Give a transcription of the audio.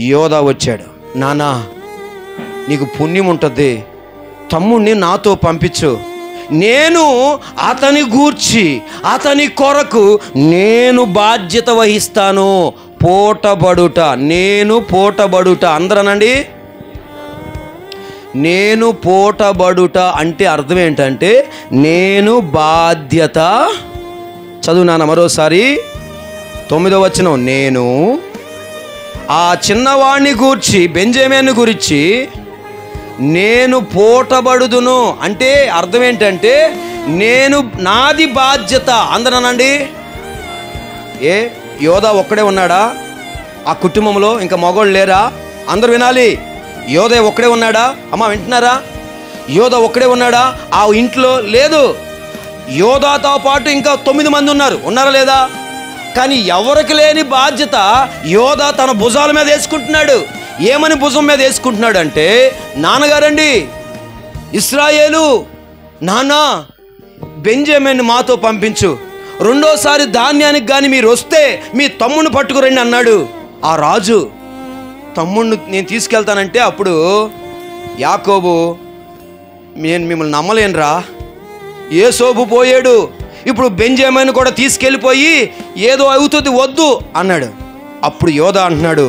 యోధా వచ్చాడు. నానా, నీకు పుణ్యం ఉంటుంది, తమ్ముణ్ణి నాతో పంపించు, నేను అతని గూర్చి అతని కొరకు నేను బాధ్యత వహిస్తాను. పోటబడుట, నేను పోటబడుట. అందరనండి, నేను పోటబడుట అంటే అర్థం ఏంటంటే నేను బాధ్యత. చదువు నాన్న మరోసారి, 9వ వచనం. నేను ఆ చిన్నవాణ్ణి గూర్చి, బెంజమిన్ని గురించి నేను పోటబడుదును అంటే అర్థం ఏంటంటే నేను, నాది బాధ్యత. అందరనండి, యోధా ఒక్కడే ఉన్నాడా ఆ కుటుంబంలో? ఇంకా మగోళ్ళు లేరా? అందరూ వినాలి. యోధా ఒక్కడే ఉన్నాడా? అమ్మ వింటున్నారా? యోధా ఒక్కడే ఉన్నాడా ఆ ఇంట్లో? లేదు, యోధాతో పాటు ఇంకా 9 మంది ఉన్నారా లేదా? కానీ ఎవరికి లేని బాధ్యత యోధా తన భుజాల మీద వేసుకుంటున్నాడు. ఏమని భుజం మీద వేసుకుంటున్నాడు అంటే, నాన్నగారండి ఇశ్రాయేలు, నాన్న బెంజమిన్ని మాతో పంపించు, రెండోసారి ధాన్యానికి కానీ మీరు వస్తే మీ తమ్ముడిని పట్టుకురండి అన్నాడు ఆ రాజు. తమ్ముడిని నేను తీసుకెళ్తానంటే అప్పుడు యాకోబు, నేను మిమ్మల్ని నమ్మలేనురా, యోసేపు పోయాడు, ఇప్పుడు బెంజమిన్ని కూడా తీసుకెళ్ళిపోయి ఏదో అవుతుంది, వద్దు అన్నాడు. అప్పుడు యోధా అంటున్నాడు,